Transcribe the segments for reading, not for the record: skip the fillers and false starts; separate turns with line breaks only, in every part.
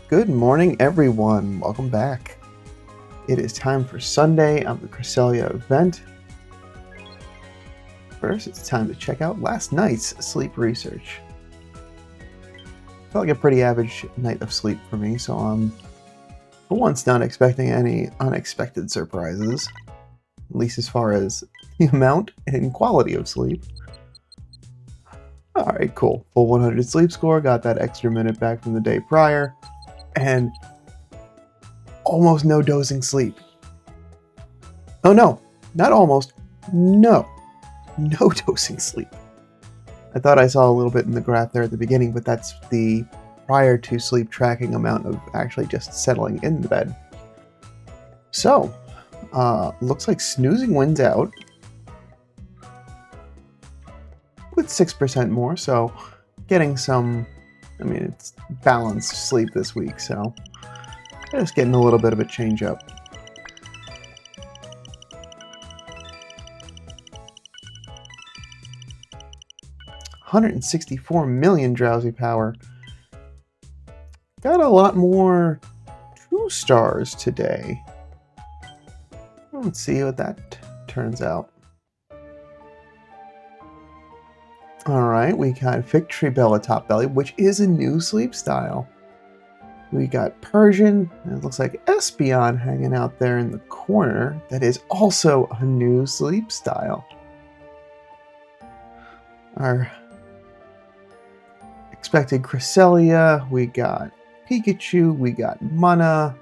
Good morning, everyone. Welcome back. It is time for Sunday of the Cresselia event. First, it's time to check out last night's sleep research. Felt like a pretty average night of sleep for me, so I'm for once not expecting any unexpected surprises, at least as far as the amount and quality of sleep. Alright, cool. Full 100 sleep score, got that extra minute back from the day prior, and almost no dozing sleep. Oh no, not almost. No dozing sleep. I thought I saw a little bit in the graph there at the beginning, but that's the prior to sleep tracking amount of actually just settling in the bed. So, looks like snoozing wins out with 6% more, so getting some, it's balanced sleep this week, so just getting a little bit of a change up. $164 million drowsy power. Got a lot more 2 stars today. Let's see what that turns out. Alright, we got Victory Bell at Top Belly, which is a new sleep style. We got Persian, and it looks like Espeon hanging out there in the corner. That is also a new sleep style. Our expected Cresselia, we got Pikachu, we got Mana,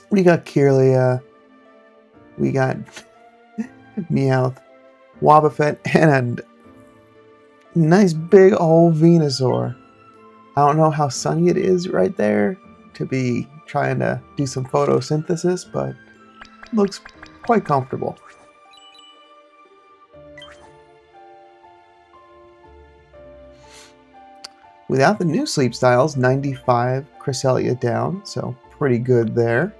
we got Kirlia, we got Meowth, Wobbuffet, and a nice big old Venusaur. I don't know how sunny it is right there to be trying to do some photosynthesis, but it looks quite comfortable. Without the new sleep styles, 95 Cresselia down, so pretty good there.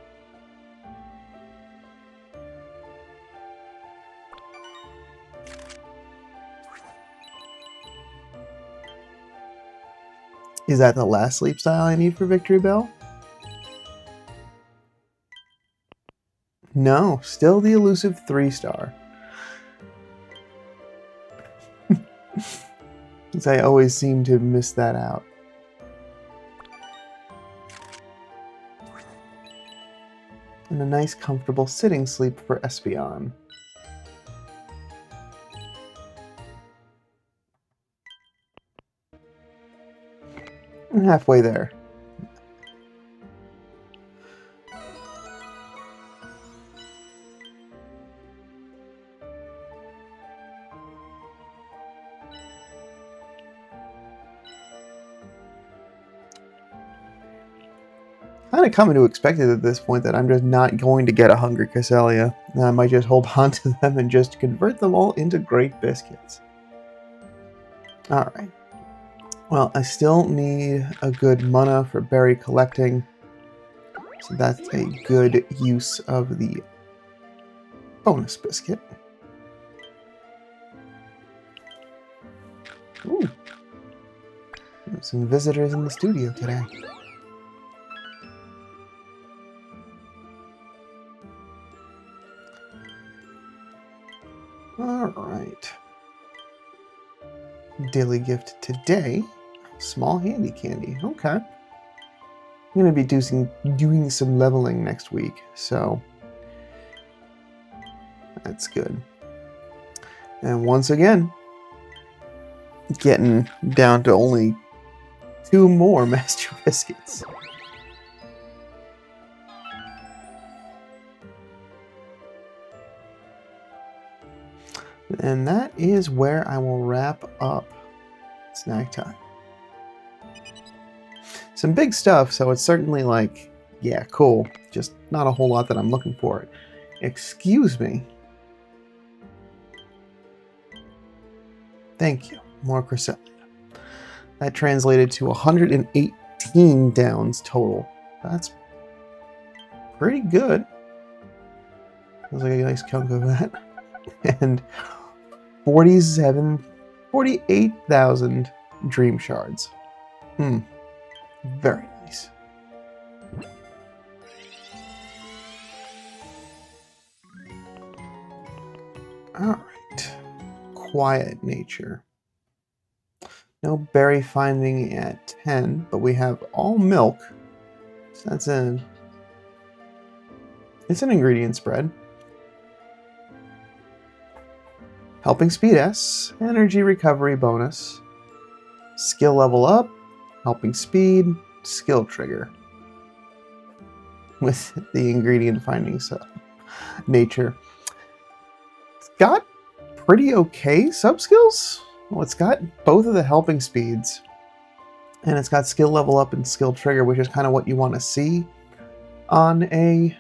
Is that the last sleep style I need for Victory Bell? No, still the elusive 3-star. Since I always seem to miss that out. And a nice comfortable sitting sleep for Espeon. I'm halfway there. Kind of coming to expect it at this point that I'm just not going to get a Hungry Cresselia. I might just hold on to them and just convert them all into Great Biscuits. Alright. Well, I still need a good mana for berry collecting. So that's a good use of the bonus biscuit. Ooh. There's some visitors in the studio today. Alright. Daily gift today. Small handy candy. Okay. I'm going to be doing some leveling next week, so that's good. And once again, getting down to only 2 more Master Biscuits. And that is where I will wrap up snack time. Some big stuff, so it's certainly like, yeah, cool. Just not a whole lot that I'm looking for. Excuse me. Thank you. More Cresselia. That translated to 118 downs total. That's pretty good. Feels like a nice chunk of that. And 48,000 dream shards. Very nice. Alright. Quiet nature. No berry finding at 10, but we have all milk. So that's it's an ingredient spread. Helping speed S, energy recovery bonus, skill level up, helping speed, skill trigger. With the ingredient findings nature. It's got pretty okay sub-skills. Well, it's got both of the helping speeds, and it's got skill level up and skill trigger, which is kind of what you want to see on a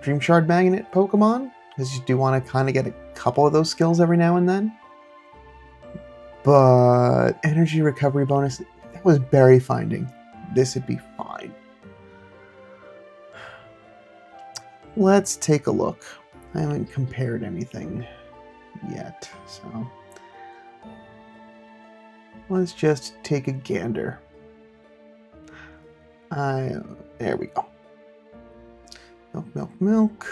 Dream Shard Magnet Pokemon, because you do want to kind of get a couple of those skills every now and then. But energy recovery bonus, that was berry finding. This would be fine. Let's take a look. I haven't compared anything yet, so let's just take a gander. There we go. Milk.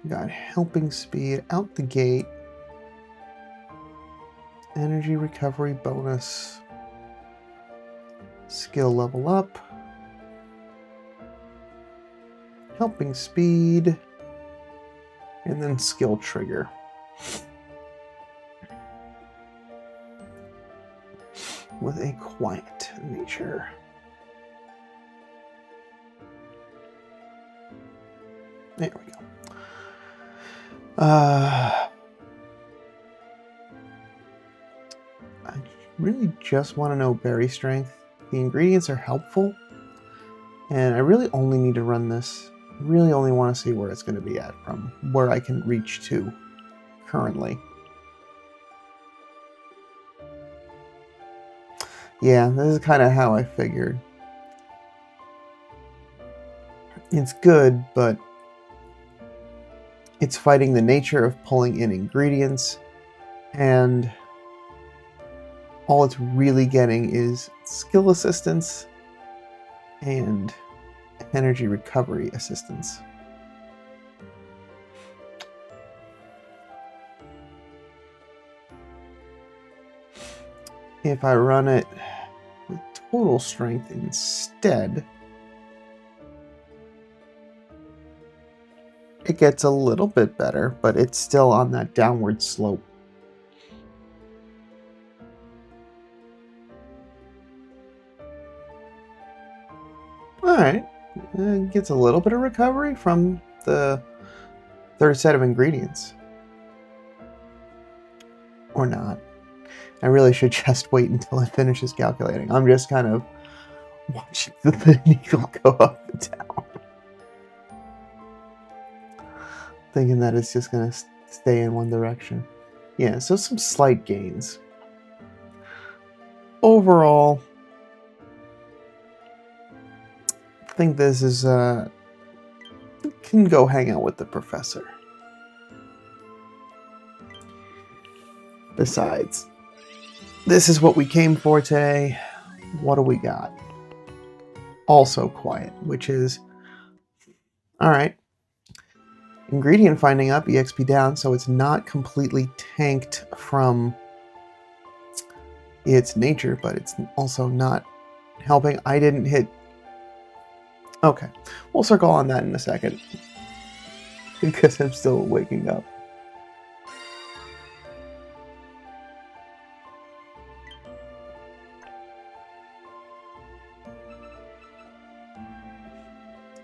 Got helping speed out the gate. Energy recovery bonus. Skill level up. Helping speed. And then skill trigger. With a quiet nature. There we go. I really just want to know berry strength. The ingredients are helpful, and I really only need to run this. I really only want to see where it's going to be at from where I can reach to currently. Yeah, this is kind of how I figured. It's good, but it's fighting the nature of pulling in ingredients, and all it's really getting is skill assistance and energy recovery assistance. If I run it with total strength instead, it gets a little bit better, but it's still on that downward slope. Alright, it gets a little bit of recovery from the third set of ingredients. Or not. I really should just wait until it finishes calculating. I'm just kind of watching the needle go up and down. Thinking that it's just going to stay in one direction. Yeah, so some slight gains. Overall, I think this is, can go hang out with the professor. Besides, this is what we came for today. What do we got? Also quiet, which is, alright. Ingredient finding up, EXP down, so it's not completely tanked from its nature, but it's also not helping. I didn't hit... Okay, we'll circle on that in a second, because I'm still waking up.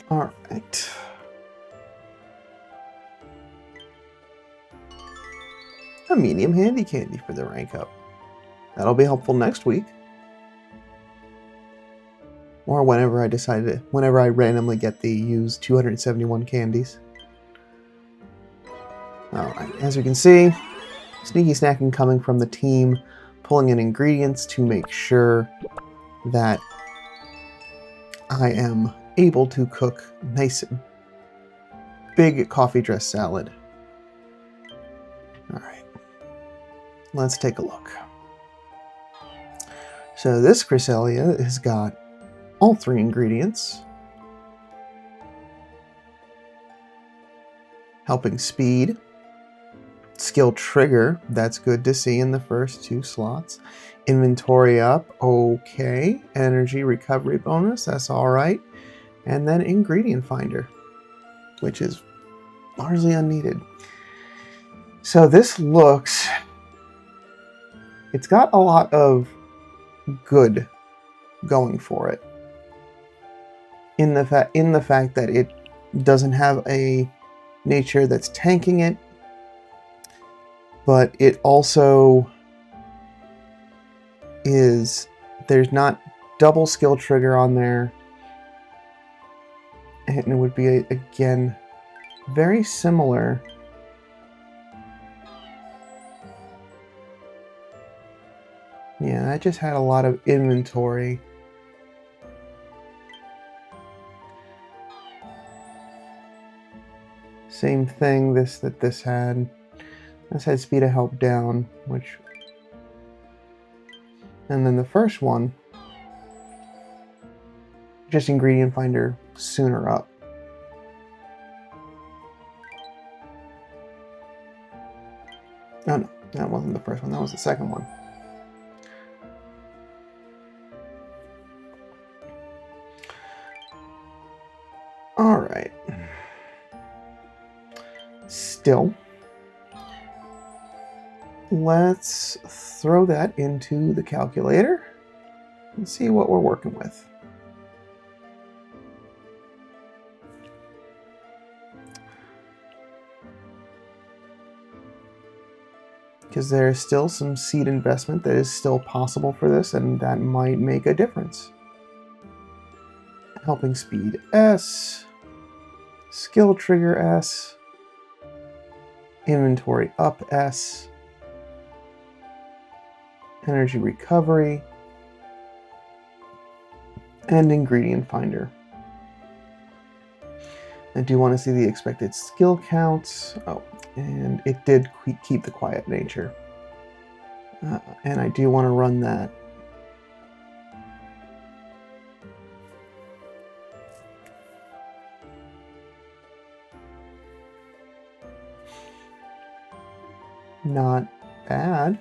Alright. A medium handy candy for the rank up. That'll be helpful next week. Or whenever I randomly get the used 271 candies. Alright, as you can see, sneaky snacking coming from the team, pulling in ingredients to make sure that I am able to cook nice big coffee dress salad. Alright. let's take a look. So this Cresselia has got all 3 ingredients. Helping speed. Skill trigger, that's good to see in the first 2 slots. Inventory up, okay. Energy recovery bonus, that's alright. And then ingredient finder, which is largely unneeded. So this looks, it's got a lot of good going for it. In the fact that it doesn't have a nature that's tanking it, but it also is, there's not double skill trigger on there, and it would be again very similar. Yeah, I just had a lot of inventory. Same thing, this had. This had speed of help down, which... And then the first one, just ingredient finder sooner up. Oh no, that wasn't the first one, that was the second one. Alright. Still, let's throw that into the calculator and see what we're working with. Because there's still some seed investment that is still possible for this, and that might make a difference. Helping speed S, skill trigger S, inventory up S, energy recovery, and ingredient finder. I do want to see the expected skill counts. Oh, and it did keep the quiet nature. And I do want to run that. Not bad.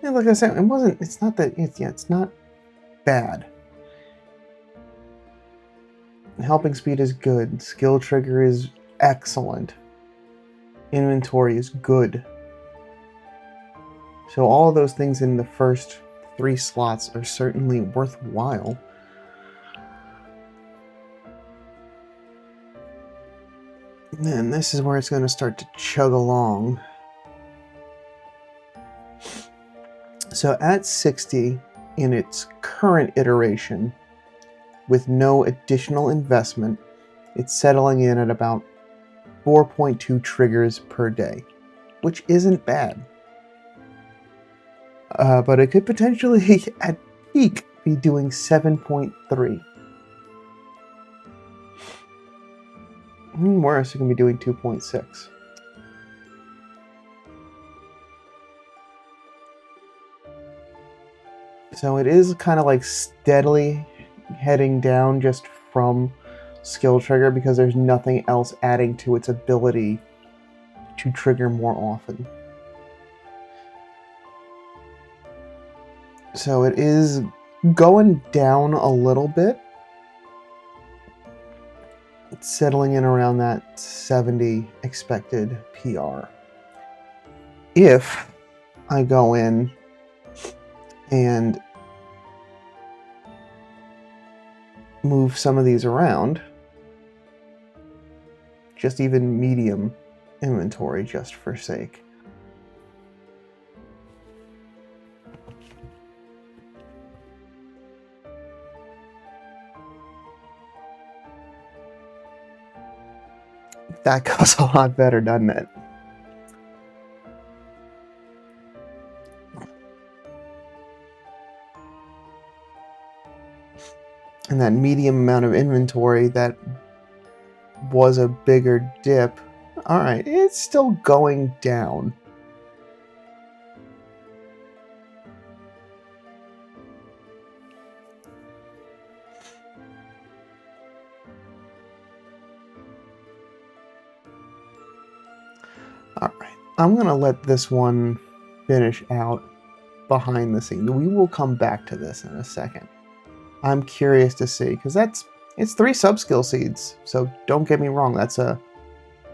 Yeah, like I said, it's not bad. Helping speed is good. Skill trigger is excellent. Inventory is good. So all of those things in the first 3 slots are certainly worthwhile. And this is where it's going to start to chug along. So at 60 in its current iteration, with no additional investment, it's settling in at about 4.2 triggers per day, which isn't bad. But it could potentially, at peak, be doing 7.3. Worse, it can be doing 2.6. So it is kind of like steadily heading down just from skill trigger because there's nothing else adding to its ability to trigger more often. So it is going down a little bit. It's settling in around that 70 expected PR. If I go in and move some of these around, just even medium inventory just for sake. That goes a lot better, doesn't it? And that medium amount of inventory that was a bigger dip. Alright, it's still going down. Alright, I'm going to let this one finish out behind the scenes. We will come back to this in a second. I'm curious to see, because it's 3 sub-skill seeds, so don't get me wrong, that's a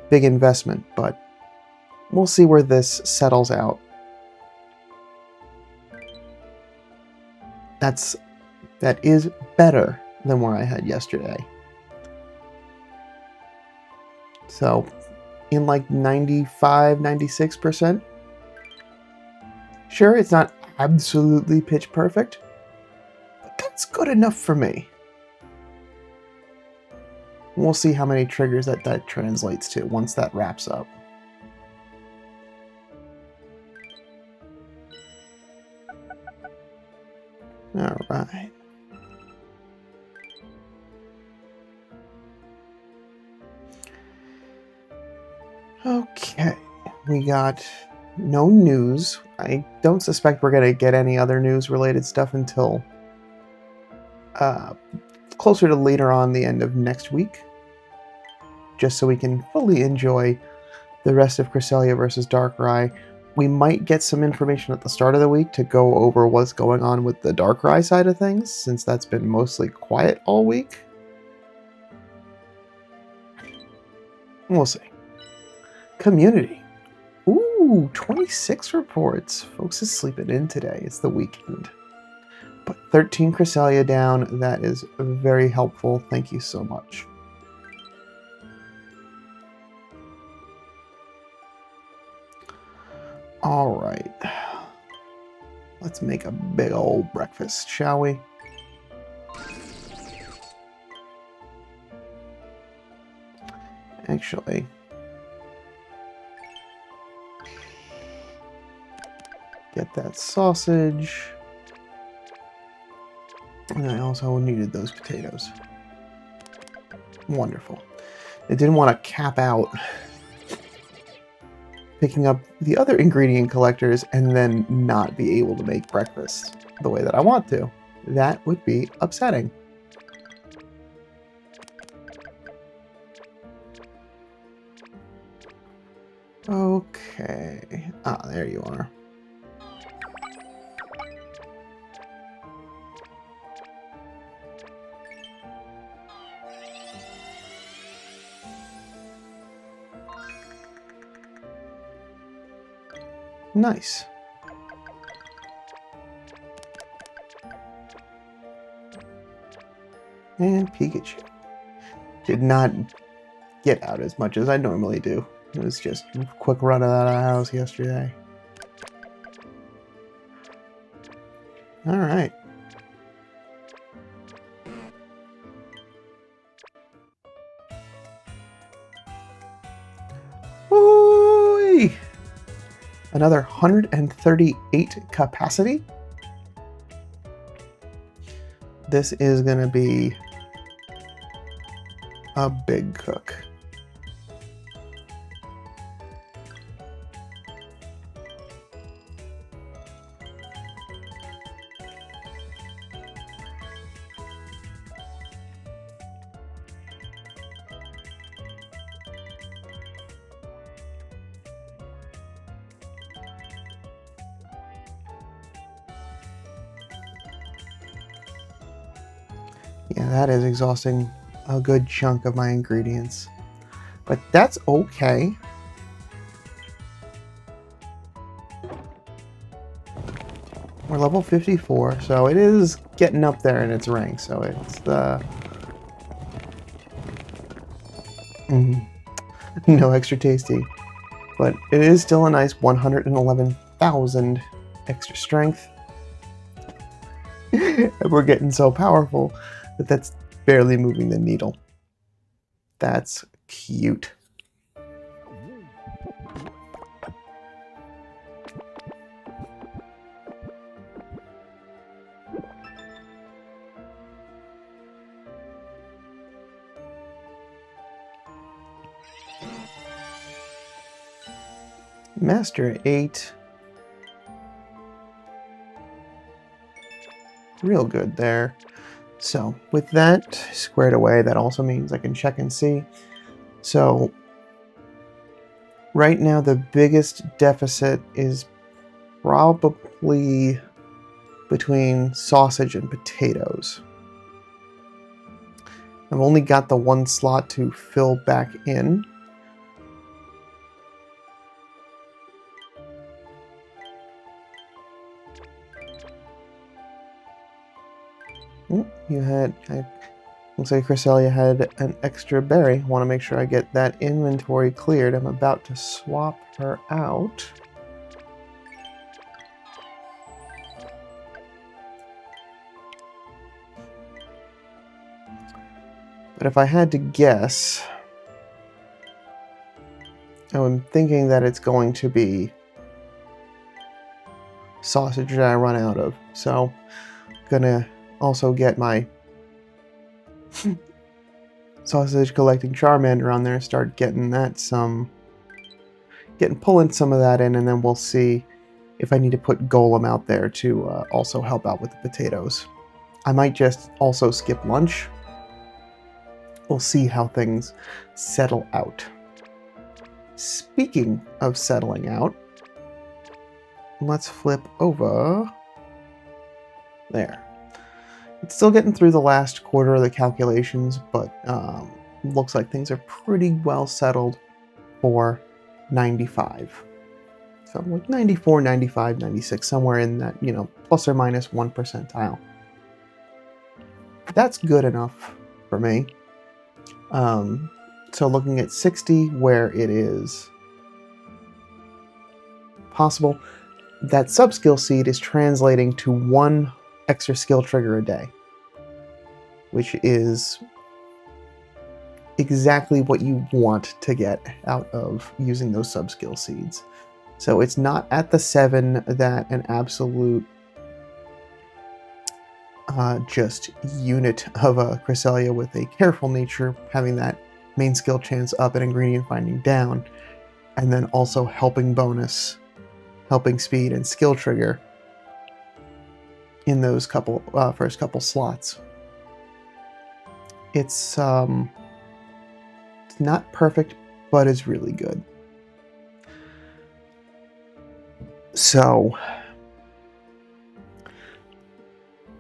big investment, but we'll see where this settles out. That is better than what I had yesterday. So, in like 95, 96%. Sure, it's not absolutely pitch perfect, but that's good enough for me. We'll see how many triggers that translates to once that wraps up. All right. Okay, we got no news. I don't suspect we're going to get any other news-related stuff until closer to later on the end of next week, just so we can fully enjoy the rest of Cresselia versus Darkrai. We might get some information at the start of the week to go over what's going on with the Darkrai side of things, since that's been mostly quiet all week. We'll see. Community. Ooh, 26 reports. Folks is sleeping in today. It's the weekend. But 13 Cresselia down. That is very helpful. Thank you so much. All right. Let's make a big old breakfast, shall we? Actually, get that sausage. And I also needed those potatoes. Wonderful. I didn't want to cap out picking up the other ingredient collectors and then not be able to make breakfast the way that I want to. That would be upsetting. Okay. Ah, there you are. Nice. And Pikachu. Did not get out as much as I normally do. It was just a quick run out of the house yesterday. Alright. Ooh! Another 138 capacity. This is going to be a big cook. Yeah, that is exhausting a good chunk of my ingredients. But that's okay. We're level 54, so it is getting up there in its rank, so it's the... no extra tasty. But it is still a nice 111,000 extra strength. And we're getting so powerful that that's barely moving the needle. That's cute. Master 8. Real good there. So with that squared away, that also means I can check and see. So Right now, the biggest deficit is probably between sausage and potatoes. I've only got the one slot to fill back in. Looks like Cresselia had an extra berry. Want to make sure I get that inventory cleared. I'm about to swap her out. But if I had to guess, I'm thinking that it's going to be sausage that I run out of. So, gonna also get my sausage collecting Charmander on there and start getting that pulling some of that in, and then we'll see if I need to put Golem out there to also help out with the potatoes. I might just also skip lunch. We'll see how things settle out. Speaking of settling out, let's flip over there. It's still getting through the last quarter of the calculations, but looks like things are pretty well settled for 95. So like 94, 95, 96, somewhere in that, plus or minus 1 percentile. That's good enough for me. So looking at 60, where it is possible, that sub-skill seed is translating to 1 extra skill trigger a day, which is exactly what you want to get out of using those sub-skill seeds. So it's not at the 7 that an absolute just unit of a Cresselia with a careful nature, having that main skill chance up and ingredient finding down, and then also helping bonus, helping speed, and skill trigger in those first couple slots. It's not perfect, but it's really good. So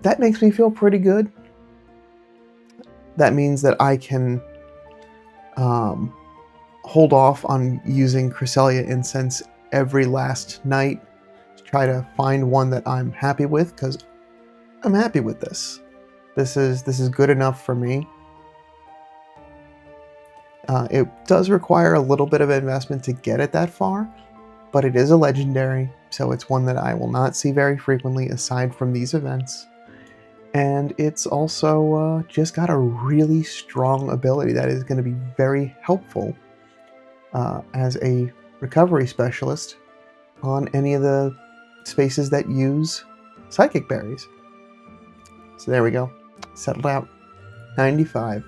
that makes me feel pretty good. That means that I can hold off on using Cresselia incense every last night to try to find one that I'm happy with, because I'm happy with this. This is good enough for me. It does require a little bit of investment to get it that far, but it is a legendary, so it's one that I will not see very frequently aside from these events. And it's also just got a really strong ability that is going to be very helpful as a recovery specialist on any of the spaces that use psychic berries. So there we go. Settled out. 95.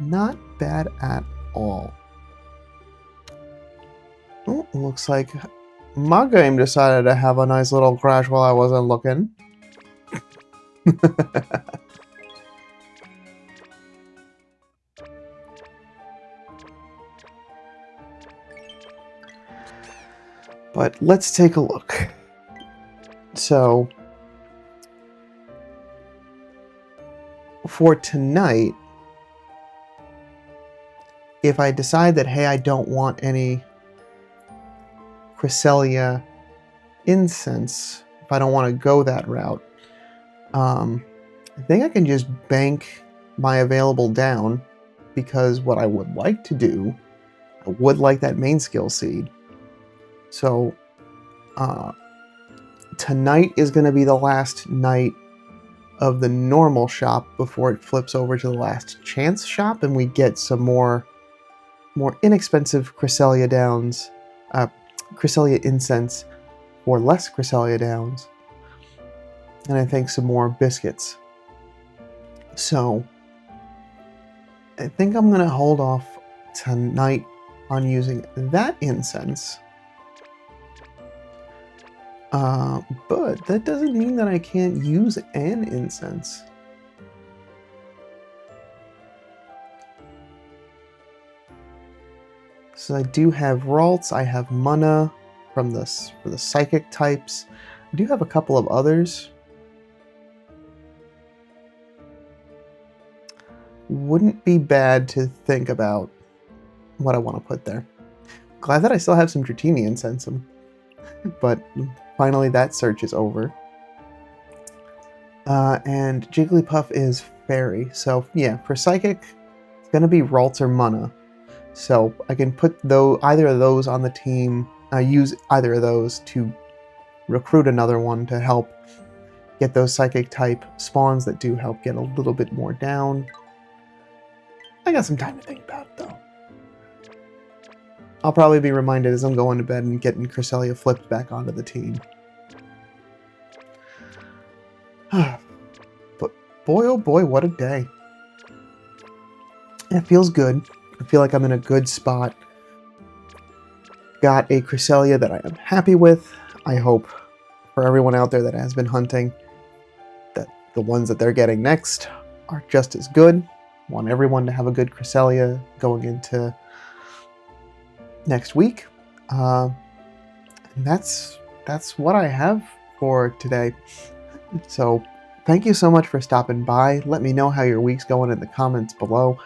Not bad at all. Oh, looks like my game decided to have a nice little crash while I wasn't looking. But let's take a look. So, for tonight, if I decide that, hey, I don't want any Cresselia incense, if I don't want to go that route, I think I can just bank my available down, because what I would like to do, I would like that main skill seed. So tonight is going to be the last night of the normal shop before it flips over to the last chance shop, and we get some more inexpensive Cresselia downs, Cresselia incense for less Cresselia downs, and I think some more biscuits. So I think I'm going to hold off tonight on using that incense. But that doesn't mean that I can't use an incense. So I do have Ralts, I have Mana from this for the Psychic types. I do have a couple of others. Wouldn't be bad to think about what I want to put there. Glad that I still have some Dratini and Sensum. But finally that search is over. And Jigglypuff is Fairy. So yeah, for Psychic, it's going to be Ralts or Mana. So I can put either of those on the team, use either of those to recruit another one to help get those Psychic type spawns that do help get a little bit more down. I got some time to think about it though. I'll probably be reminded as I'm going to bed and getting Cresselia flipped back onto the team. But boy oh boy, what a day. It feels good. I feel like I'm in a good spot. Got a Cresselia that I am happy with. I hope for everyone out there that has been hunting that the ones that they're getting next are just as good. Want everyone to have a good Cresselia going into next week. And that's what I have for today. So thank you so much for stopping by. Let me know how your week's going in the comments below.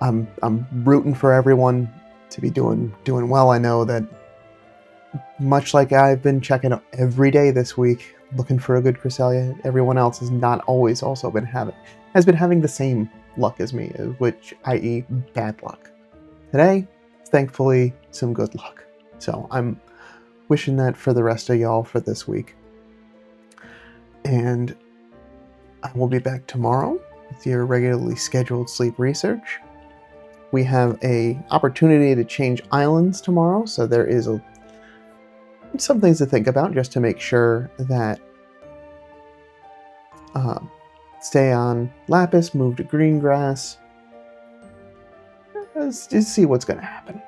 I'm rooting for everyone to be doing well. I know that much like I've been checking every day this week looking for a good Cresselia, everyone else has not always also been having the same luck as me, which i.e. bad luck. Today, thankfully, some good luck. So I'm wishing that for the rest of y'all for this week. And I will be back tomorrow with your regularly scheduled sleep research. We have a opportunity to change islands tomorrow, so there is some things to think about just to make sure that stay on Lapis, move to Greengrass. Let's just see what's going to happen.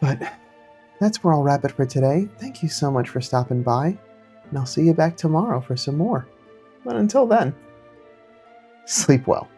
But that's where I'll wrap it for today. Thank you so much for stopping by, and I'll see you back tomorrow for some more. But until then, sleep well.